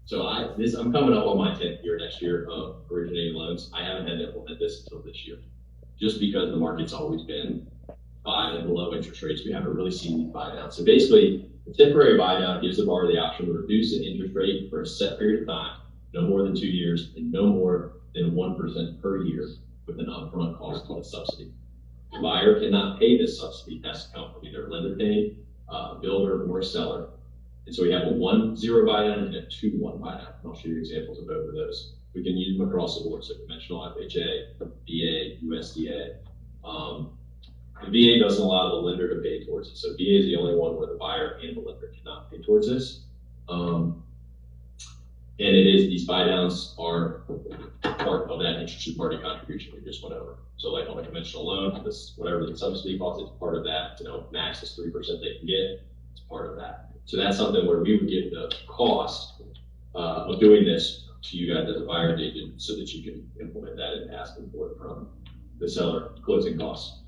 So I'm coming up on my 10th year next year of originating loans. I haven't had to implement this until this year, just because the market's always been 5 and below interest rates. We haven't really seen these buy downs. So basically, the temporary buy down gives the borrower the option to reduce the interest rate for a set period of time, no more than 2 years, and no more than 1% per year, with an upfront cost called a subsidy. The buyer cannot pay this subsidy. It has to come from either a lender paid, builder, or a seller. And so we have a 1-0 buy down and a 2-1 buy down. I'll show you examples of both of those. We can use them across the board, so conventional FHA, VA, USDA. The VA doesn't allow the lender to pay towards it. So VA is the only one where the buyer and the lender cannot pay towards this. And these buy downs are part of that interested party contribution we just went over. So like on a conventional loan, whatever the subsidy cost is part of that, max is 3% they can get, it's part of that. So that's something where we would give the cost of doing this to you guys as a buyer agent so that you can implement that and ask them for it from the seller closing costs.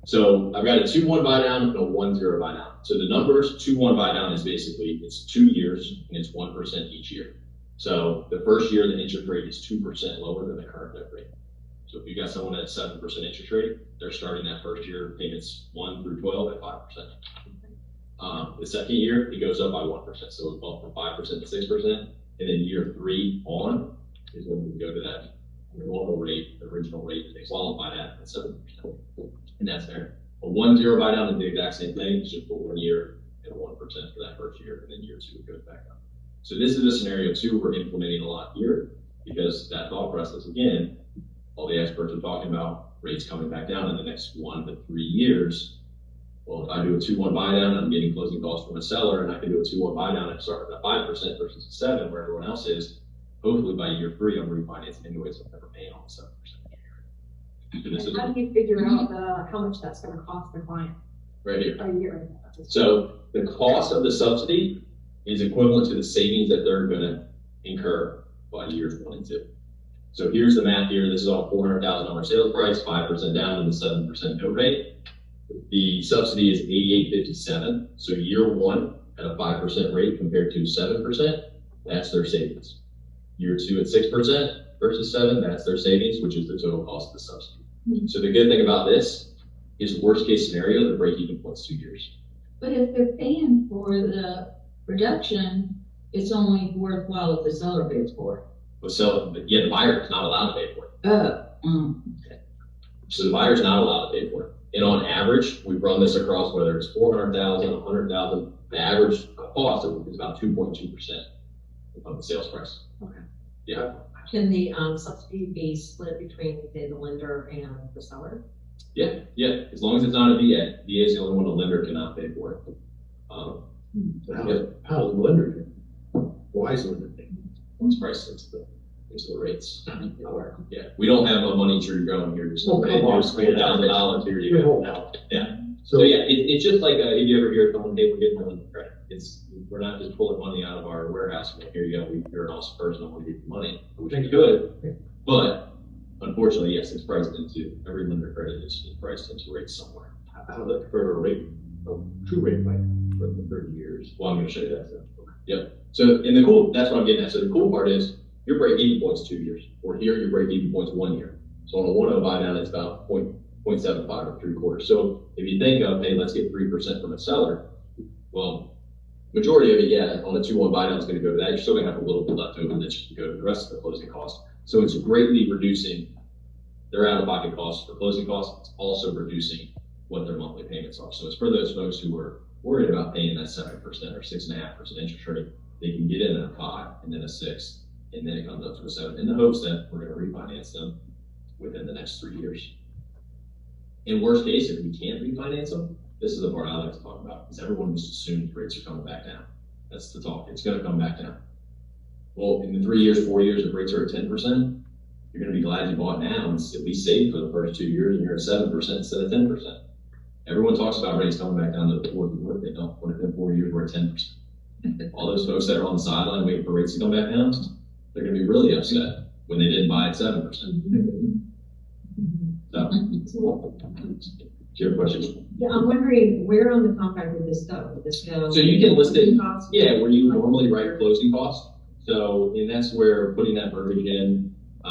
So I've got a 2-1 buy down and a 1-0 buy down. So the numbers, 2-1 buy down is basically, it's 2 years and it's 1% each year. So the first year, the interest rate is 2% lower than the current note rate. So if you got someone at 7% interest rate, they're starting that first year payments 1 through 12 at 5%. The second year, it goes up by 1%. So it's up from 5% to 6%. And then year 3 on is when we go to that normal rate, the original rate that they qualify at 7%. And that's there. A 1-0 buy down is the exact same thing. It's just for 1 year and 1% for that first year. And then year 2 it goes back up. So this is a scenario too we're implementing a lot here, because that thought process, again, all the experts are talking about rates coming back down in the next 1 to 3 years. Well, if I do a 2-1 buy down, I'm getting closing costs from a seller, and I can do a 2-1 buy down and start at 5% versus a 7% where everyone else is. Hopefully by year 3, I'm refinancing anyways, so I'm never paying on 7%. So how do you figure out how much that's going to cost the client? Right here. A year. So the cost of the subsidy is equivalent to the savings that they're going to incur by years 1 and 2. So here's the math here. This is on a $400,000 sales price, 5% down and the 7% note rate. The subsidy is $88.57. So year 1 at a 5% rate compared to 7%, that's their savings. Year 2 at 6% versus 7%, that's their savings, which is the total cost of the subsidy. So the good thing about this is, worst case scenario, the break-even point's 2 years. But if they're paying for the reduction, it's only worthwhile if the seller pays for it. But the buyer is not allowed to pay for it. Okay. So the buyer's not allowed to pay for it. And on average, we've run this across whether it's 400,000, 100,000. The average cost is about 2.2% of the sales price. Okay. Yeah. Can the subsidy be split between, say, the lender and the seller? Yeah. As long as it's not a VA. VA is the only one a lender cannot pay for it. How is the lender doing? Why is the lender paying? It's priced into the rates. Yeah. We don't have a money tree growing here. Just $3,000 here you go. No. Yeah. So yeah, it's just like if you ever hear someone, hey, we're getting a credit. We're not just pulling money out of our warehouse and here you go, you're an awesome person, I want to give you money, which is good. But unfortunately, yes, it's priced into, every lender credit is priced into rates somewhere. How do they prefer a rate, a true rate like for 30 years? Well, I'm going to show you that. So. Yep. So, that's what I'm getting at. So the cool part is your break-even point's 2 years, or here your break-even point's 1 year. So on a 1-0 buy down, it's about 0.75 or 3/4. So if you think of, hey, let's get 3% from a seller, well, majority of it, yeah, on a 2-1 buy down is going to go to that. You're still going to have a little bit left over that you can go to the rest of the closing costs. So it's greatly reducing their out-of-pocket costs for closing costs. It's also reducing what their monthly payments are. So it's for those folks who are worried about paying that 7% or 6.5% interest rate. They can get in at a 5 and then a 6, and then it comes up to a 7 in the hopes that we're going to refinance them within the next 3 years. In worst case, if we can't refinance them, this is the part I like to talk about, because everyone just assumes rates are coming back down. That's the talk. It's going to come back down. Well, in the 3 years, 4 years, if rates are at 10%, you're going to be glad you bought now and at least saved for the first 2 years, and you're at 7% instead of 10%. Everyone talks about rates coming back down to the 4th. What if they don't? What if in 4 years we're at 10%? All those folks that are on the sideline waiting for rates to come back down, they're going to be really upset when they didn't buy at 7%. So, do you have a question? Yeah, I'm wondering where on the contract would this go? Would this go? So you can list it, yeah, where you normally write closing costs. So, and that's where putting that verbiage in,